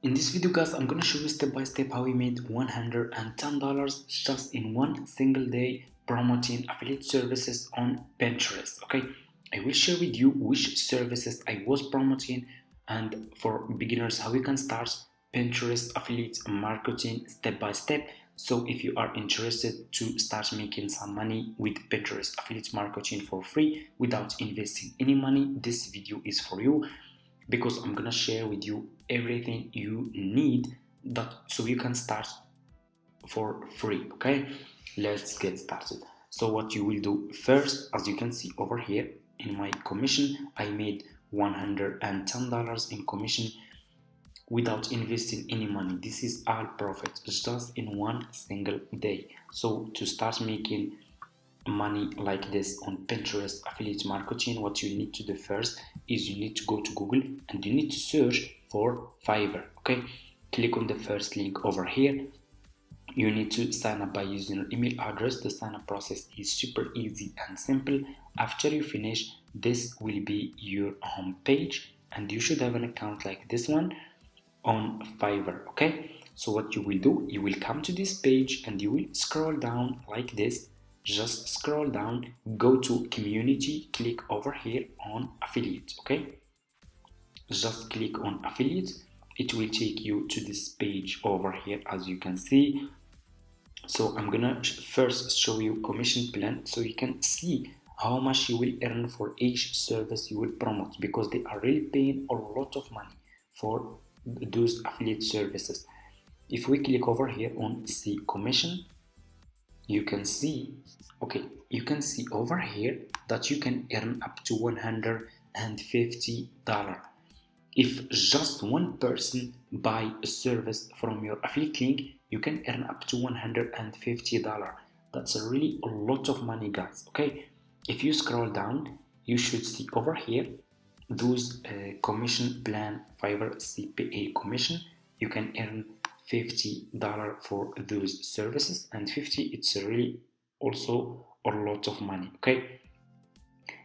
In this video guys, I'm gonna show you step by step how we made $110 just in one single day promoting affiliate services on Pinterest. Okay, I will share with you which services I was promoting and for beginners how you can start Pinterest affiliate marketing step by step. So if you are interested to start making some money with Pinterest affiliate marketing for free without investing any money, this video is for you because I'm gonna share with you everything you need that so you can start for free. Okay, let's get started. So what you will do first, as you can see over here in my commission, I made $110 in commission without investing any money. This is all profit just in one single day. So to start making money like this on Pinterest affiliate marketing, what you need to do first is you need to go to Google and you need to search for Fiverr. Okay, click on the first link over here. You need to sign up by using your email address. The sign up process is super easy and simple. After you finish, this will be your home page and you should have an account like this one on Fiverr. Okay, so what you will do, you will come to this page and you will scroll down like this. Just scroll down, go to community, click over here on affiliate. Okay, just click on affiliate. It will take you to this page over here, as you can see. So I'm gonna first show you commission plan so you can see how much you will earn for each service you will promote, because they are really paying a lot of money for those affiliate services. If we click over here on see commission, you can see, okay, you can see over here that you can earn up to $150 if just one person buy a service from your affiliate link. You can earn up to $150. That's really a lot of money guys. Okay, if you scroll down, you should see over here those commission plan Fiverr CPA commission. You can earn $50 for those services, and 50 it's really also a lot of money. Okay,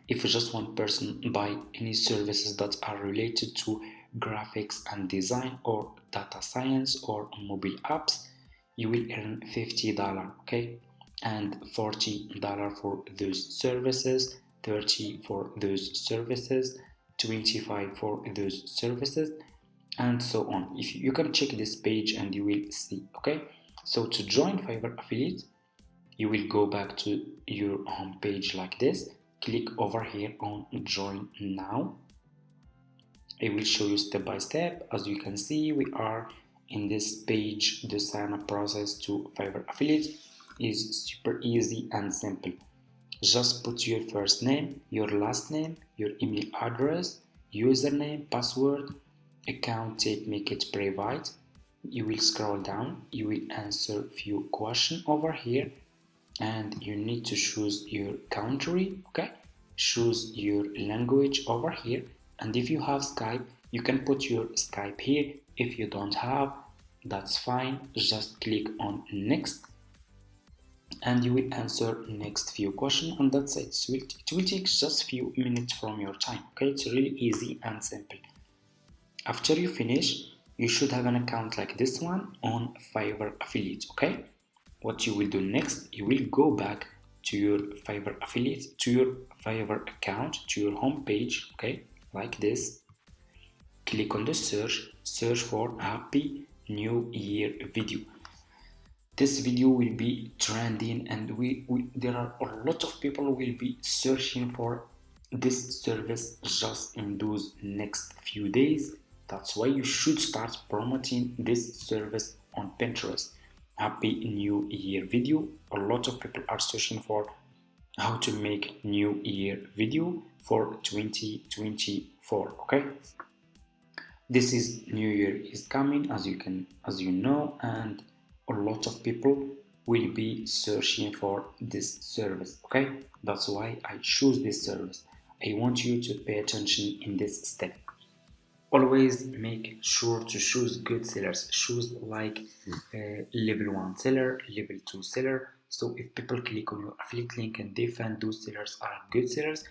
if just one person buy any services that are related to graphics and design or data science or mobile apps, you will earn $50. Okay, and $40 for those services, 30 for those services, 25 for those services, and so on. If you can check this page and you will see. Okay, so to join Fiverr affiliate, you will go back to your home page like this. Click over here on join now. I will show you step by step. As you can see, we are in this page. The sign up process to Fiverr affiliate is super easy and simple. Just put your first name, your last name, your email address, username, password, account type, make it private. You will scroll down, you will answer few questions over here, and you need to choose your country. Okay, choose your language over here, and if you have Skype, you can put your Skype here. If you don't have, that's fine, just click on next and you will answer next few questions, and that's it. So it will take just few minutes from your time. Okay, it's really easy and simple. After you finish, you should have an account like this one on Fiverr affiliate. Okay, what you will do next, you will go back to your Fiverr affiliate, to your Fiverr account, to your home page. Okay, like this. Click on the search for Happy New Year video. This video will be trending, and there are a lot of people will be searching for this service just in those next few days. That's why you should start promoting this service on Pinterest. Happy New Year video. A lot of people are searching for how to make New Year video for 2024. Okay, this is New Year is coming, as you know, and a lot of people will be searching for this service. Okay, that's why I choose this service. I want you to pay attention in this step. Always make sure to choose good sellers. Choose like level 1 seller, level 2 seller. So if people click on your affiliate link and they find those sellers are good sellers,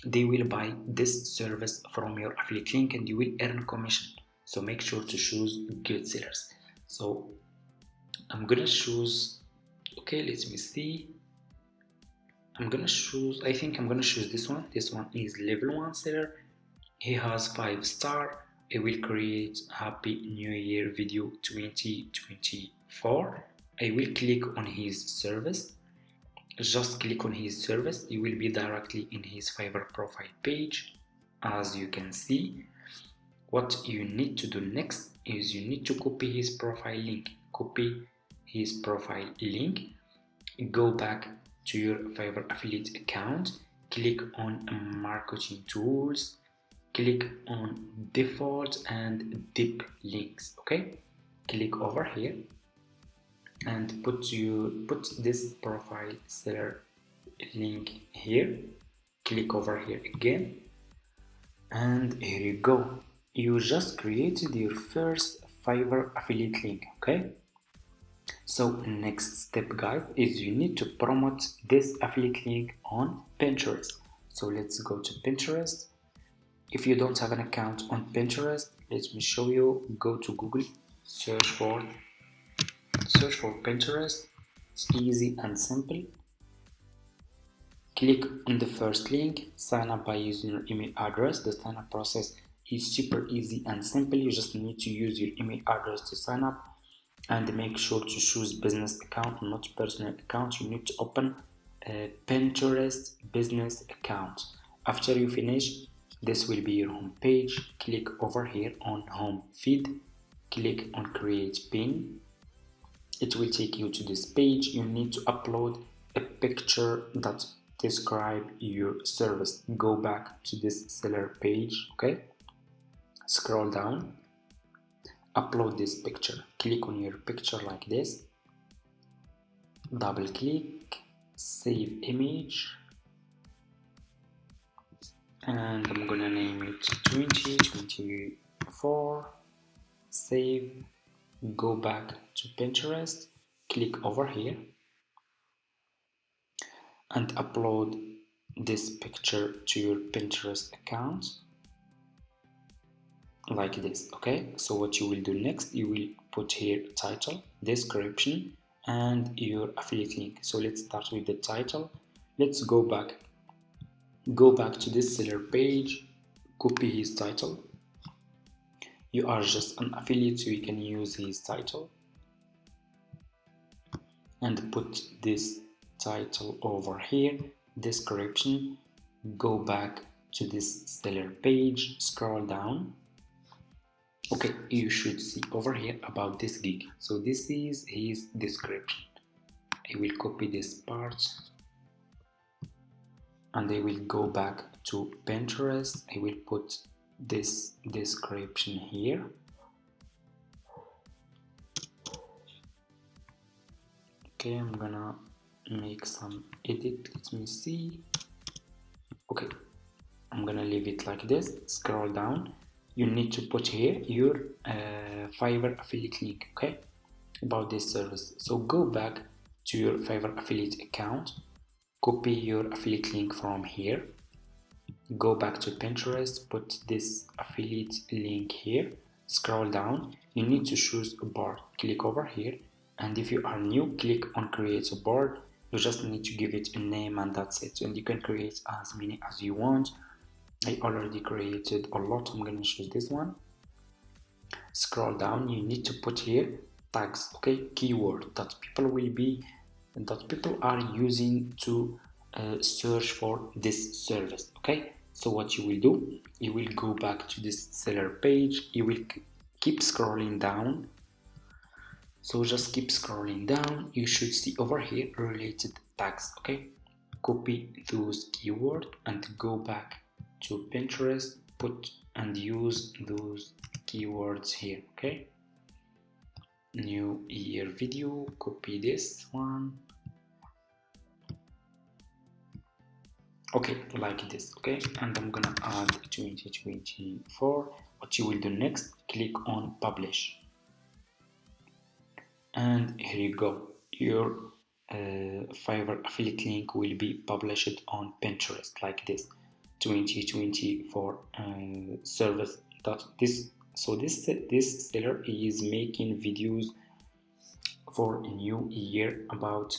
they will buy this service from your affiliate link and you will earn commission. So make sure to choose good sellers. So I'm gonna choose, okay, let me see. I think I'm gonna choose this one. This one is level 1 seller. He has 5 star. I will create Happy New Year video 2024. I will click on his service. Just click on his service. You will be directly in his Fiverr profile page. As you can see, what you need to do next is you need to copy his profile link. Copy his profile link. Go back to your Fiverr affiliate account. Click on marketing tools. Click on default and dip links. Okay, click over here and put this profile seller link here. Click over here again, and here you go. You just created your first Fiverr affiliate link. Okay, so next step, guys, is you need to promote this affiliate link on Pinterest. So let's go to Pinterest. If you don't have an account on Pinterest, let me show you. Go to Google, search for Pinterest. It's easy and simple. Click on the first link, sign up by using your email address. The sign up process is super easy and simple. You just need to use your email address to sign up, and make sure to choose business account, not personal account. You need to open a Pinterest business account. After you finish, this will be your home page. Click over here on home feed. Click on create pin. It will take you to this page. You need to upload a picture that describe your service. Go back to this seller page. Okay, scroll down, upload this picture. Click on your picture like this, double click, save image, and I'm gonna name it 2024. Save. Go back to Pinterest, click over here and upload this picture to your Pinterest account like this. Okay, so what you will do next, you will put here title, description, and your affiliate link. So let's start with the title. Let's go back to this seller page, copy his title. You are just an affiliate, so you can use his title and put this title over here, description. Go back to this seller page, scroll down. Okay, you should see over here about this gig. So this is his description. I will copy this part and I will go back to Pinterest. I will put this description here. Okay, I'm gonna make some edit. Let me see. Okay, I'm gonna leave it like this. Scroll down. You need to put here your Fiverr affiliate link. Okay, about this service. So go back to your Fiverr affiliate account, copy your affiliate link from here, go back to Pinterest, put this affiliate link here, scroll down. You need to choose a board. Click over here, and if you are new, click on create a board. You just need to give it a name and that's it, and you can create as many as you want. I already created a lot. I'm gonna choose this one. Scroll down. You need to put here tags, okay, keyword that people are using to search for this service. Okay, so what you will do, you will go back to this seller page. You will keep scrolling down. So just keep scrolling down. You should see over here related tags. Okay, copy those keywords and go back to Pinterest, put and use those keywords here. Okay, new year video, copy this one. Okay, like this. Okay, and I'm gonna add 2024. What you will do next, click on publish, and here you go. Your Fiverr affiliate link will be published on Pinterest like this. 2024 service. That this So this seller is making videos for a new year about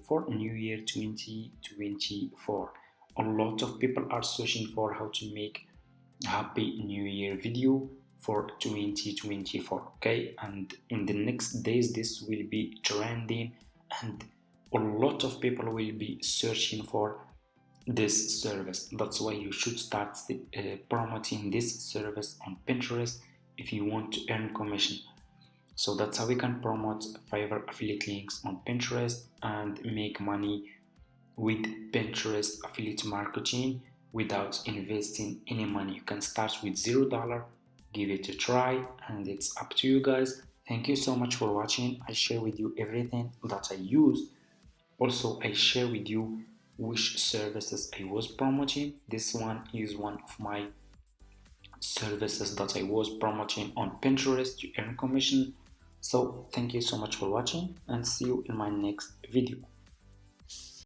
for new year 2024. A lot of people are searching for how to make happy new year video for 2024. Okay, and in the next days this will be trending, and a lot of people will be searching for this service. That's why you should start promoting this service on Pinterest if you want to earn commission. So that's how we can promote Fiverr affiliate links on Pinterest and make money with Pinterest affiliate marketing without investing any money. You can start with $0, give it a try, and it's up to you guys. Thank you so much for watching. I share with you everything that I use. Also, I share with you which services I was promoting. This one is one of my services that I was promoting on Pinterest to earn commission. So thank you so much for watching, and see you in my next video.